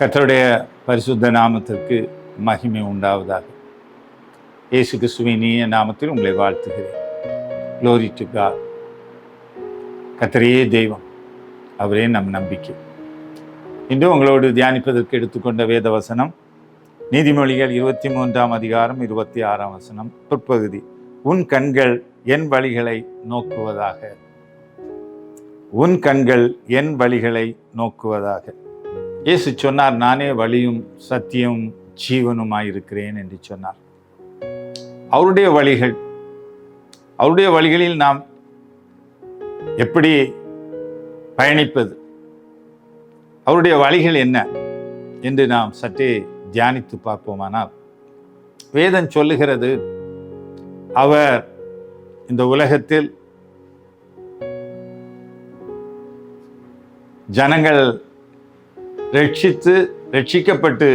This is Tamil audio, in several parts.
கர்த்தருடைய பரிசுத்த நாமத்திற்கு மகிமை உண்டாவதாக. இயேசு கிறிஸ்துவின் இனிய நாமத்தில் உங்களை வாழ்த்துகிறேன். Glory to God. கர்த்தரே தெய்வம், அவரே நம் நம்பிக்கை. இன்று உங்களோடு தியானிப்பதற்கு எடுத்துக்கொண்ட வேத வசனம் நீதிமொழிகள் 23ஆம் அதிகாரம் 26ஆம் வசனம் பிற்பகுதி. உன் கண்கள் என் வழிகளை நோக்குவதாக. உன் கண்கள் என் வழிகளை நோக்குவதாக. இயேசு சொன்னார், நானே வழியும் சத்தியம் ஜீவனுமாயிருக்கிறேன் என்று சொன்னார். அவருடைய வழிகள், அவருடைய வழிகளில் நாம் எப்படி பயணிப்பது, அவருடைய வழிகள் என்ன என்று நாம் சற்றே தியானித்து பார்ப்போமானால், வேதம் சொல்லுகிறது, அவர் இந்த உலகத்தில் ஜனங்கள் ரட்சிக்கப்பட்டு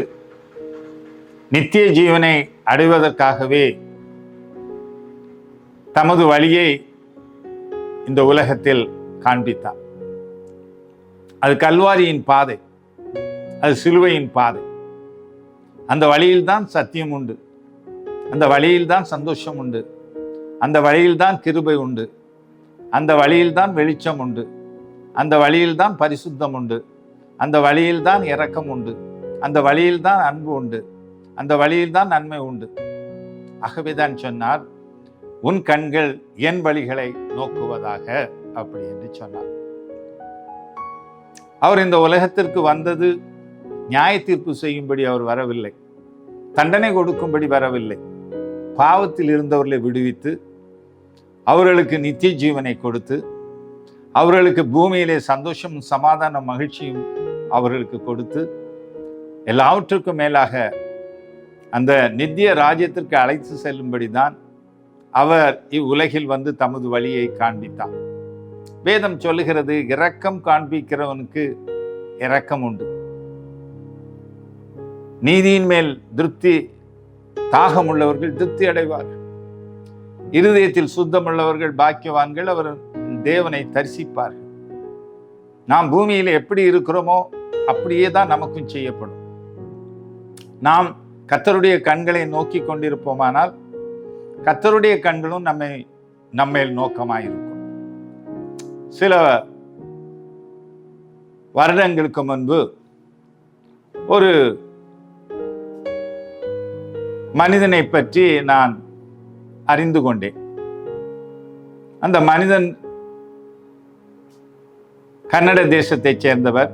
நித்திய ஜீவனை அடைவதற்காகவே தமது வழியை இந்த உலகத்தில் காண்பித்தார். அது கல்வாரியின் பாதை, அது சிலுவையின் பாதை. அந்த வழியில்தான் சத்தியம் உண்டு, அந்த வழியில்தான் சந்தோஷம் உண்டு, அந்த வழியில்தான் கிருபை உண்டு, அந்த வழியில்தான் வெளிச்சம் உண்டு, அந்த வழியில்தான் பரிசுத்தம் உண்டு, அந்த வழியில்தான் இரக்கம் உண்டு, அந்த வழியில்தான் அன்பு உண்டு, அந்த வழியில்தான் நன்மை உண்டு. ஆகவேதான் சொன்னார், உன் கண்கள் என் வழிகளை நோக்குவதாக, அப்படி என்று சொன்னார். அவர் இந்த உலகத்திற்கு வந்தது நியாய தீர்ப்பு செய்யும்படி அவர் வரவில்லை, தண்டனை கொடுக்கும்படி வரவில்லை. பாவத்தில் இருந்தவர்களை விடுவித்து அவர்களுக்கு நித்திய ஜீவனை கொடுத்து அவர்களுக்கு பூமியிலே சந்தோஷமும் சமாதான மகிழ்ச்சியும் அவர்களுக்கு கொடுத்து எல்லாவற்றுக்கும் மேலாக அந்த நித்திய ராஜ்யத்திற்கு அழைத்து செல்லும்படிதான் அவர் இவ்வுலகில் வந்து தமது வழியை காண்பித்தார். வேதம் சொல்லுகிறது, இரக்கம் காண்பிக்கிறவனுக்கு இரக்கம் உண்டு, நீதியின் மேல் திருப்தி தாகம் உள்ளவர்கள் திருப்தி அடைவார்கள், இருதயத்தில் சுத்தமுள்ளவர்கள் பாக்கியவான்கள், அவர் தேவனை தரிசிப்பார்கள். நாம் பூமியில் எப்படி இருக்கிறோமோ அப்படியே தான் நமக்கும் செய்யப்படும். நாம் கர்த்தருடைய கண்களை நோக்கி கொண்டிருப்போமானால் கர்த்தருடைய கண்களும் நம்மேல் நோக்கமாயிருக்கும். சில வருடங்களுக்கு முன்பு ஒரு மனிதனை பற்றி நான் அறிந்து கொண்டேன். அந்த மனிதன் கன்னட தேசத்தைச் சேர்ந்தவர்.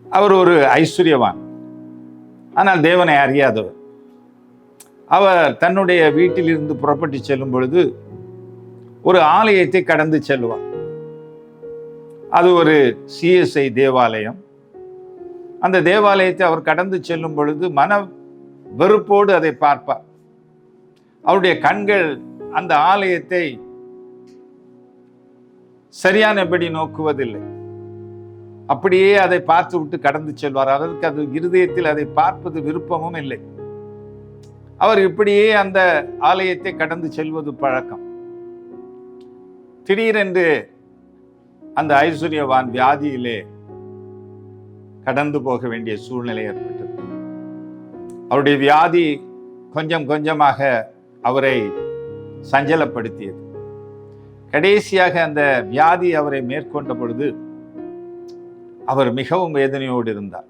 அவர் ஒரு ஐஸ்வர்யவான், ஆனால் தேவனை அறியாதவர். அவர் தன்னுடைய வீட்டிலிருந்து புறப்பட்டு செல்லும் பொழுது ஒரு ஆலயத்தை கடந்து செல்வார். அது ஒரு CSI தேவாலயம். அந்த தேவாலயத்தை அவர் கடந்து செல்லும் பொழுது மன வெறுப்போடு அதை பார்ப்பார். அவருடைய கண்கள் அந்த ஆலயத்தை சரியானபடி நோக்குவதில்லை, அப்படியே அதை பார்த்து விட்டு கடந்து செல்வார். அதற்கு அது இருதயத்தில் அதை பார்ப்பது விருப்பமும் இல்லை. அவர் இப்படியே அந்த ஆலயத்தை கடந்து செல்வது பழக்கம். திடீரென்று அந்த ஐஸ்வர்யவான் வியாதியிலே கடந்து போக வேண்டிய சூழ்நிலை ஏற்பட்டது. அவருடைய வியாதி கொஞ்சம் கொஞ்சமாக அவரை சஞ்சலப்படுத்தியது. கடைசியாக அந்த வியாதி அவரை மேற்கொண்ட பொழுது அவர் மிகவும் வேதனையோடு இருந்தார்.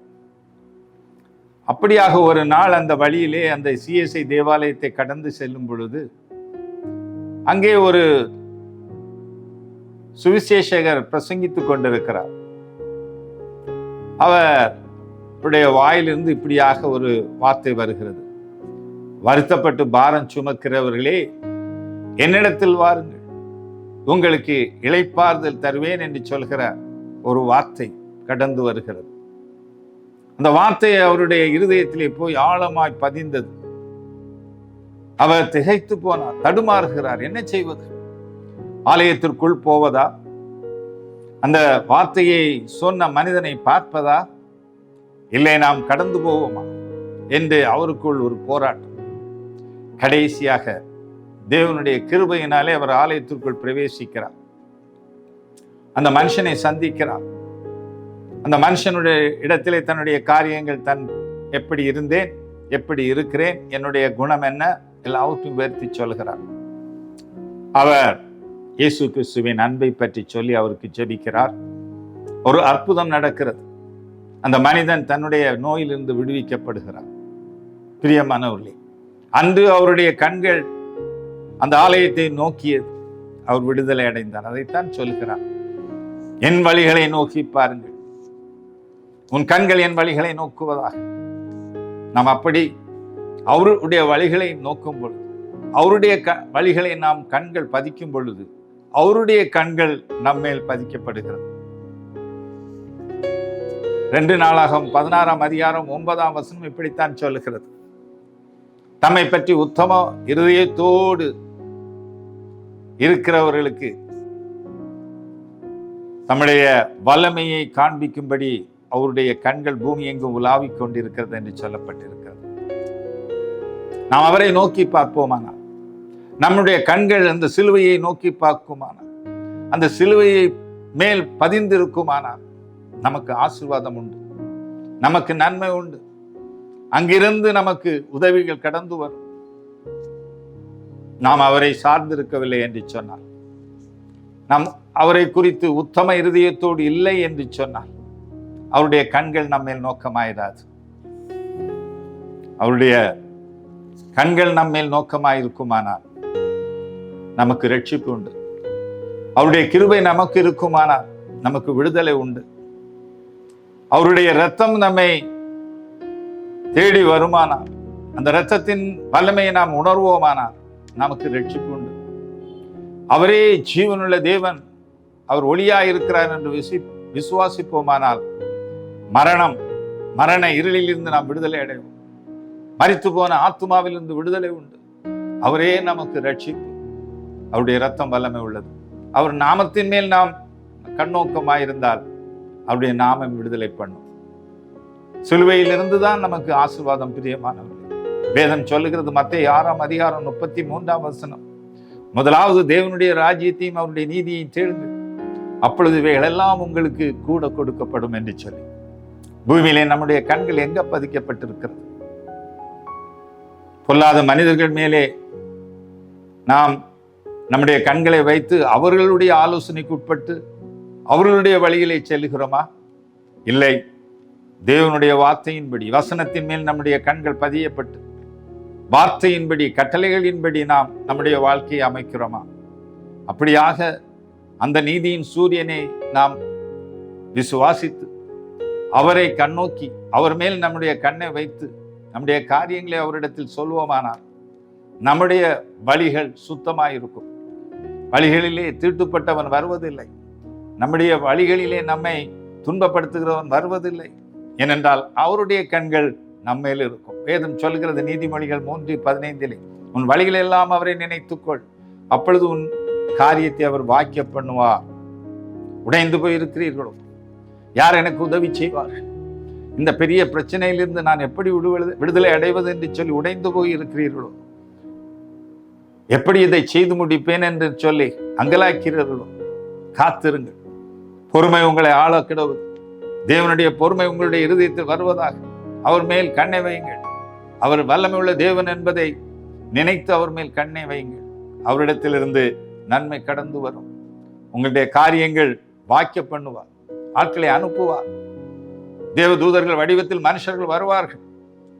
அப்படியாக ஒரு நாள் அந்த வழியிலே அந்த CSI தேவாலயத்தை கடந்து செல்லும் பொழுது அங்கே ஒரு சுவிசேஷகர் பிரசங்கித்துக் கொண்டிருக்கிறார். அவருடைய வாயிலிருந்து இப்படியாக ஒரு வார்த்தை வருகிறது, வருத்தப்பட்டு பாரம் சுமக்கிறவர்களே என்னிடத்தில் வாருங்கள், உங்களுக்கு இளைப்பாறுதல் தருவேன் என்று சொல்கிற ஒரு வார்த்தை கடந்து வருகிறது. அந்த வார்த்தை அவருடைய இருதயத்திலே போய் ஆழமாய் பதிந்தது. அவர் திகைத்து போனார், தடுமாறுகிறார், என்ன செய்வது? ஆலயத்திற்குள் போவதா, அந்த வார்த்தையை சொன்ன மனிதனை பார்ப்பதா, இல்லை நாம் கடந்து போவோமா என்று அவருக்குள் ஒரு போராட்டம். கடைசியாக தேவனுடைய கிருபையினாலே அவர் ஆலயத்திற்குள் பிரவேசிக்கிறார். அந்த மனுஷனை சந்திக்கிறார். அந்த மனுஷனுடைய இடத்திலே தன்னுடைய காரியங்கள் எப்படி இருந்தேன், எப்படி இருக்கிறேன், என்னுடைய குணம் என்ன, எல்லாவற்றையும் உயர்த்தி சொல்கிறார். அவர் இயேசு கிறிஸ்துவின் அன்பை பற்றி சொல்லி அவருக்கு ஜெபிக்கிறார். ஒரு அற்புதம் நடக்கிறது. அந்த மனிதன் தன்னுடைய நோயிலிருந்து விடுவிக்கப்படுகிறார். பிரியமானவர்களே, அன்று அவருடைய கண்கள் அந்த ஆலயத்தை நோக்கியது. அவர் விடுதலை அடைந்தார். அதைத்தான் சொல்கிறார், என் வழிகளை நோக்கி பாருங்கள், உன் கண்கள் என் வழிகளை நோக்குவதாக. நாம் அப்படி அவருடைய வழிகளை நோக்கும் பொழுது, அவருடைய வழிகளை நாம் கண்கள் பதிக்கும் பொழுது, அவருடைய கண்கள் நம்மேல் பதிக்கப்படுகிறது. 2 நாளாகமம் 16ஆம் அதிகாரம் 9ஆம் வசனம் இப்படித்தான் சொல்லுகிறது, தம்மை பற்றி உத்தம இருதயத்தோடு இருக்கிறவர்களுக்கு தம்முடைய வல்லமையை காண்பிக்கும்படி அவருடைய கண்கள் பூமி எங்கும் உலாவிக் கொண்டிருக்கிறது என்று சொல்லப்பட்டிருக்கிறது. நாம் அவரை நோக்கி பார்ப்போமானால், நம்முடைய கண்கள் அந்த சிலுவையை நோக்கி பார்க்குமானால், அந்த சிலுவையை மேல் பதிந்திருக்குமானால் நமக்கு ஆசீர்வாதம் உண்டு, நமக்கு நன்மை உண்டு. அங்கிருந்து நமக்கு உதவிகள் கடந்து வரும். நாம் அவரை சார்ந்திருக்கவில்லை என்று சொன்னால், நாம் அவரை குறித்து உத்தம இருதயத்தோடு இல்லை என்று சொன்னால், அவருடைய கண்கள் நம்மேல் நோக்கமாயிராது. அவருடைய கண்கள் நம்மேல் நோக்கமாயிருக்குமானால் நமக்கு ரட்சிப்பு உண்டு. அவருடைய கிருபை நமக்கு இருக்குமானால் நமக்கு விடுதலை உண்டு. அவருடைய இரத்தம் நம்மை தேடி வருமானால், அந்த இரத்தத்தின் வல்லமையை நாம் உணர்வோமானால் நமக்கு ரட்சிப்பு உண்டு. அவரே ஜீவனுள்ள தேவன், அவர் ஒளியாயிருக்கிறார் என்று விசுவாசிப்போமானால் மரண இருளில் இருந்து நாம் விடுதலை அடைவோம். மரித்து போன ஆத்மாவிலிருந்து விடுதலை உண்டு. அவரே நமக்கு ரட்சிப்பு. அவருடைய இரத்தம் வல்லமை உள்ளது. அவர் நாமத்தின் மேல் நாம் கண்ணோக்கமாயிருந்தால் அவருடைய நாமம் விடுதலை பண்ணும். சிலுவையிலிருந்து தான் நமக்கு ஆசீர்வாதம். பிரியமானவர்களே, வேதம் சொல்லுகிறது, மத்தேயு 6ஆம் அதிகாரம் 33ஆம் வசனம், முதலாவது தேவனுடைய ராஜ்யத்தையும் அவருடைய நீதியையும் தேடுங்கள், அப்பொழுது இவைகளெல்லாம் உங்களுக்கு கூட கொடுக்கப்படும் என்று சொல்லி. பூமியிலே நம்முடைய கண்கள் எங்க பதிக்கப்பட்டிருக்கிறது? பொல்லாத மனிதர்கள் மேலே நாம் நம்முடைய கண்களை வைத்து அவர்களுடைய ஆலோசனைக்கு உட்பட்டு அவர்களுடைய வழிகளை செல்லுகிறோமா? இல்லை, தேவனுடைய வார்த்தையின்படி, வசனத்தின் மேல் நம்முடைய கண்கள் பதியப்பட்டு வார்த்தையின்படி, கட்டளைகளின்படி நாம் நம்முடைய வாழ்க்கையை அமைக்கிறோமா? அப்படியாக அந்த நீதியின் சூரியனை நாம் விசுவாசித்து அவரை கண்ணோக்கி அவர் மேல் நம்முடைய கண்ணை வைத்து நம்முடைய காரியங்களை அவரிடத்தில் சொல்வோமானால் நம்முடைய வழிகள் சுத்தமாயிருக்கும். வழிகளிலே தீட்டுப்பட்டவன் வருவதில்லை. நம்முடைய வழிகளிலே நம்மை துன்பப்படுத்துகிறவன் வருவதில்லை. ஏனென்றால் அவருடைய கண்கள் நம்மேல் இருக்கும். வேதம் சொல்கிறது, நீதிமொழிகள் 3:15, உன் வழிகளெல்லாம் அவரை நினைத்துக்கொள், அப்பொழுது உன் காரியத்தை அவர் வாக்கிய பண்ணுவார். உடைந்து போயிருக்கிறீர்களோ? யார் எனக்கு உதவி செய்வார்கள்? இந்த பெரிய பிரச்சனையிலிருந்து நான் எப்படி விடுதலை அடைவது என்று சொல்லி உடைந்து போய் இருக்கிறீர்களோ? எப்படி இதை செய்து முடிப்பேன் என்று சொல்லி அங்கலாக்கிறீர்களோ? காத்திருங்கள். பொறுமை உங்களை ஆள கிடவது. தேவனுடைய பொறுமை உங்களுடைய இருதயத்தில் வருவதாக. அவர் மேல் கண்ணை வையுங்கள். அவர் வல்லமை உள்ள தேவன் என்பதை நினைத்து அவர் மேல் கண்ணை வையுங்கள். அவரிடத்திலிருந்து நன்மை கடந்து வரும். உங்களுடைய காரியங்கள் வாக்கிய பண்ணுவார். ஆட்களை அனுப்புவார். தேவ தூதர்கள் வடிவத்தில் மனுஷர்கள் வருவார்கள்,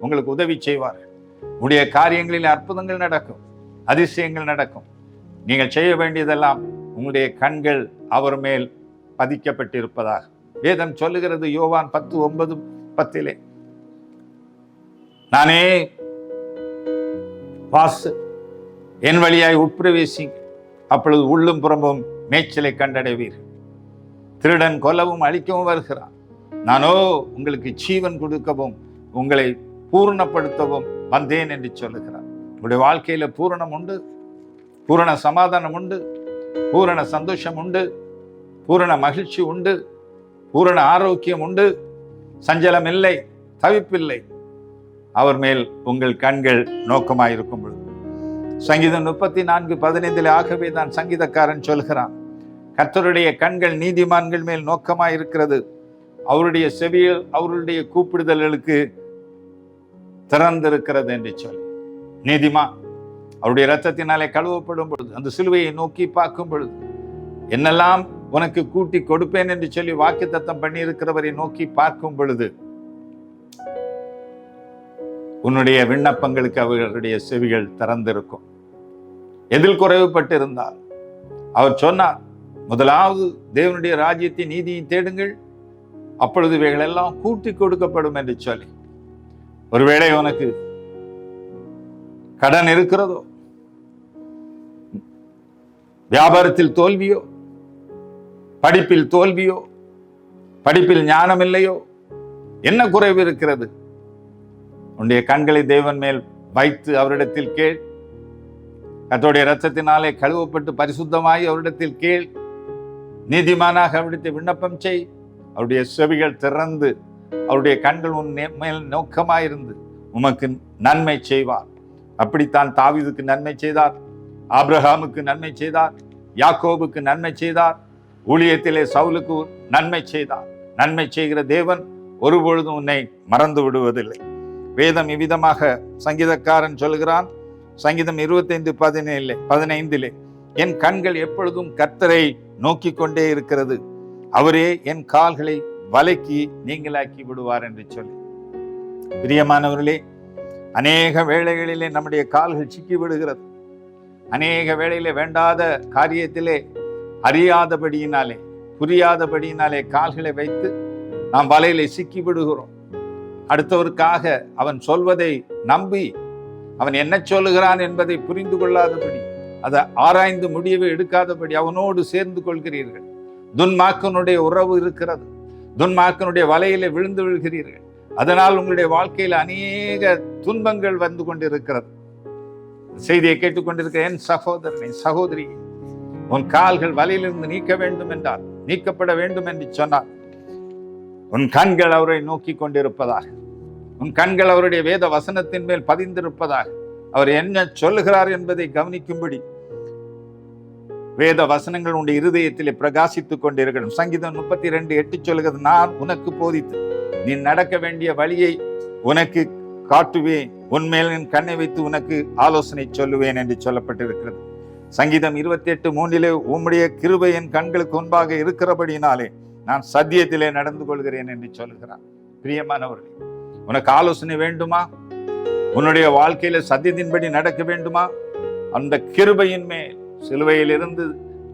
உங்களுக்கு உதவி செய்வார்கள். உங்களுடைய காரியங்களில் அற்புதங்கள் நடக்கும், அதிசயங்கள் நடக்கும். நீங்கள் செய்ய வேண்டியதெல்லாம் உங்களுடைய கண்கள் அவர் மேல் பதிக்கப்பட்டிருப்பதாக வேதம் சொல்லுகிறது. யோவான் 10:9-10, நானே வாசல், என் வழியாய் உட்பிரவேசிங்க, அப்பொழுது உள்ளும் புறம்பும் மேய்ச்சலை கண்டடைவீர்கள். திருடன் கொல்லவும் அழிக்கவும் வருகிறான், நானோ உங்களுக்கு ஜீவன் கொடுக்கவும் உங்களை பூரணப்படுத்தவும் வந்தேன் என்று சொல்லுகிறார். உங்களுடைய வாழ்க்கையில பூரணம் உண்டு, பூரண சமாதானம் உண்டு, பூரண சந்தோஷம் உண்டு, பூரண மகிழ்ச்சி உண்டு, பூரண ஆரோக்கியம் உண்டு. சஞ்சலம் இல்லை, தவிப்பில்லை. அவர் மேல் உங்கள் கண்கள் நோக்கமாயிருக்கும் பொழுது. சங்கீதம் 34:15 ஆகவே தான் சங்கீதக்காரன் சொல்கிறான், கர்த்தருடைய கண்கள் நீதிமான்கள் மேல் நோக்கமாயிருக்கிறது, அவருடைய செவிகள் அவருடைய கூப்பிடுதல்களுக்கு திறந்திருக்கிறது என்று சொல்லி, நீதிமான் அவருடைய இரத்தத்தினாலே கழுவப்படும் பொழுது, அந்த சிலுவையை நோக்கி பார்க்கும் பொழுது, என்னெல்லாம் உனக்கு கூட்டி கொடுப்பேன் என்று சொல்லி வாக்குத்தத்தம் பண்ணி இருக்கிறவரை நோக்கி பார்க்கும் பொழுது, உன்னுடைய விண்ணப்பங்களுக்கு அவர்களுடைய செவிகள் திறந்திருக்கும். எதில் குறைவுபட்டு இருந்தால் அவர் சொன்னார், முதலாவது தேவனுடைய ராஜ்யத்தை நீதியை தேடுங்கள், அப்பொழுது இவைகள் எல்லாம் கூட்டி கொடுக்கப்படும் என்று சொல்லி. ஒருவேளை உனக்கு கடன் இருக்கிறதோ, வியாபாரத்தில் தோல்வியோ, படிப்பில் தோல்வியோ, படிப்பில் ஞானம் இல்லையோ, என்ன குறைவு இருக்கிறது? உன்னுடைய கண்களை தேவன் மேல் வைத்து அவரிடத்தில் கேள். கர்த்தருடைய இரத்தத்தினாலே கழுவப்பட்டு பரிசுத்தமாய் அவரிடத்தில் கேள். நீதிமானாக அவரிடத்தில் விண்ணப்பம் செய். அவருடைய செவிகள் திறந்து அவருடைய கண்கள் உன் மேல் நோக்கமாயிருந்து உமக்கு நன்மை செய்வார். அப்படித்தான் தாவீதுக்கு நன்மை செய்தார், ஆபிரகாமுக்கு நன்மை செய்தார், யாக்கோபுக்கு நன்மை செய்தார், ஊழியத்திலே சவுலுக்கு நன்மை செய்தார். நன்மை செய்கிற தேவன் ஒருபொழுதும் உன்னை மறந்து விடுவதில்லை. வேதம் இவ்விதமாக சங்கீதக்காரன் சொல்கிறான், சங்கீதம் 25:15, என் கண்கள் எப்பொழுதும் கர்த்தரை நோக்கி கொண்டே இருக்கிறது, அவரே என் கால்களை வலைக்கு நீங்களாக்கி விடுவார் என்று சொல்லி. பிரியமானவர்களே, அநேக வேளைகளிலே நம்முடைய கால்கள் சிக்கி விடுகிறது. அநேக வேளையிலே வேண்டாத காரியத்திலே அறியாதபடியினாலே புரியாதபடியினாலே கால்களை வைத்து நாம் வலையிலே சிக்கி விடுகிறோம். அடுத்தவருக்காக அவன் சொல்வதை நம்பி அவன் என்ன சொல்லுகிறான் என்பதை புரிந்து கொள்ளாதபடி, அதை ஆராய்ந்து முடிவை எடுக்காதபடி அவனோடு சேர்ந்து கொள்கிறீர்கள். துன்மார்க்கனுடைய உறவு இருக்கிறது. துன்மார்க்கனுடைய வலையிலே விழுந்து விழுகிறீர்கள். அதனால் உங்களுடைய வாழ்க்கையில் அநேக துன்பங்கள் வந்து கொண்டிருக்கிறது. செய்தியை கேட்டுக்கொண்டிருக்க என் சகோதரனை, சகோதரி, உன் கால்கள் வலையிலிருந்து நீக்க வேண்டும் என்றால், நீக்கப்பட வேண்டும் என்று சொன்னார், உன் கண்கள் அவரை நோக்கி கொண்டிருப்பதாக, உன் கண்கள் அவருடைய வேத வசனத்தின் மேல் பதிந்திருப்பதாக, அவர் என்ன சொல்லுகிறார் என்பதை கவனிக்கும்படி வேத வசனங்கள் உன்னுடைய இருதயத்திலே பிரகாசித்துக் கொண்டிருக்கணும். சங்கீதம் 32:8 சொல்லுகிறது, நான் உனக்கு போதித்து நீ நடக்க வேண்டிய வழியை உனக்கு காட்டுவேன், உன்மேல் என் கண்ணை வைத்து உனக்கு ஆலோசனை சொல்லுவேன் என்று சொல்லப்பட்டிருக்கிறது. சங்கீதம் 28:3 உம்முடைய கிருபை என் கண்களுக்கு முன்பாக இருக்கிறபடினாலே நான் சத்தியத்திலே நடந்து கொள்கிறேன் என்று சொல்லுகிறான். பிரியமானவர்களே, உனக்கு ஆலோசனை வேண்டுமா? உன்னுடைய வாழ்க்கையில சத்தியத்தின்படி நடக்க வேண்டுமா? அந்த கிருபையின் மேல், சிலுவையிலிருந்து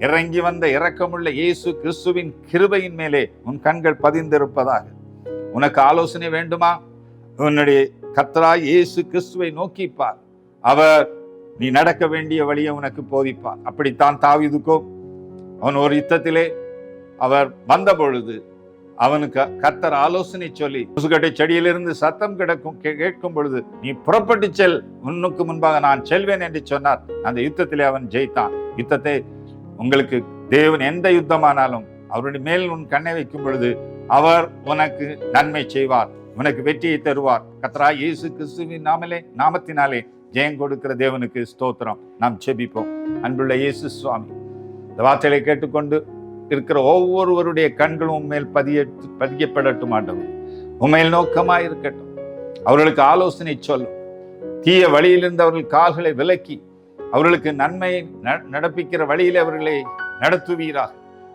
இறங்கி வந்த இரக்கமுள்ள இயேசு கிறிஸ்துவின் கிருபையின் மேலே உன் கண்கள் பதிந்திருப்பதாக. உனக்கு ஆலோசனை வேண்டுமா? உன்னுடைய கர்த்தராய் இயேசு கிறிஸ்துவை நோக்கிப்பார். அவர் நீ நடக்க வேண்டிய வழியை உனக்கு போதிப்பார். அப்படித்தான் தாவீதுக்கோ, அவன் ஒரு யுத்தத்திலே அவர் வந்த பொழுது அவனுக்கு கர்த்தர் ஆலோசனை சொல்லி, முசுக்கட்டை செடியிலிருந்து சத்தம் கேட்கும் பொழுது நீ புறப்பட்டு செல், உன்னுக்கு முன்பாக நான் செல்வேன் என்று சொன்னார். அந்த யுத்தத்திலே அவன் ஜெயித்தான். யுத்தத்தை உங்களுக்கு தேவன் எந்த யுத்தமானாலும் அவருடைய மேல் உன் கண்ணை வைக்கும் பொழுது அவர் உனக்கு நன்மை செய்வார், உனக்கு வெற்றியை தருவார். கர்த்தராகிய இயேசு கிறிஸ்துவின் நாமத்தினாலே ஜெயம் கொடுக்கிற தேவனுக்கு ஸ்தோத்திரம். நாம் செபிப்போம். அன்புள்ள இயேசு சுவாமி, இந்த வார்த்தைகளை கேட்டுக்கொண்டு இருக்கிற ஒவ்வொருவருடைய கண்களும் உண்மையில் பதியப்படட்டும். ஆண்டவர் உண்மையில் நோக்கமாய் இருக்கட்டும். அவர்களுக்கு ஆலோசனை சொல்லும். தீய வழியிலிருந்து அவர்கள் கால்களை விலக்கி அவர்களுக்கு நன்மை நடப்பிக்கிற வழியில் அவர்களை நடத்துவீராக.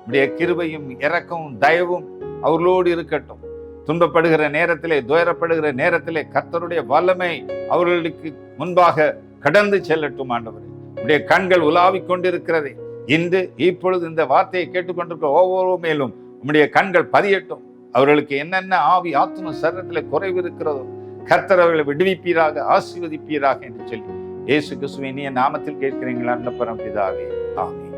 உடைய கிருபையும் இரக்கமும் தயவும் அவர்களோடு இருக்கட்டும். துன்பப்படுகிற நேரத்திலே, துயரப்படுகிற நேரத்திலே கர்த்தருடைய வல்லமை அவர்களுக்கு முன்பாக கடந்து செல்லட்டும். ஆண்டவரே, உடைய கண்கள் உலாவிக் கொண்டிருக்கிறதே, இன்று இப்பொழுது இந்த வார்த்தையை கேட்டுக்கொண்டிருக்கிற ஒவ்வொரு மேலும் உம்முடைய கண்கள் பதியட்டும். அவர்களுக்கு என்னென்ன ஆவி ஆத்ம சரீரத்தில் குறைவு இருக்கிறதோ கர்த்தர் அவர்களை விடுவிப்பீராக, ஆசீர்வதிப்பீராக என்று சொல்லி இயேசு கிறிஸ்துவின் இனிய நாமத்தில் கேட்கிறீங்களா? பரம்பிதாவே, ஆமென்.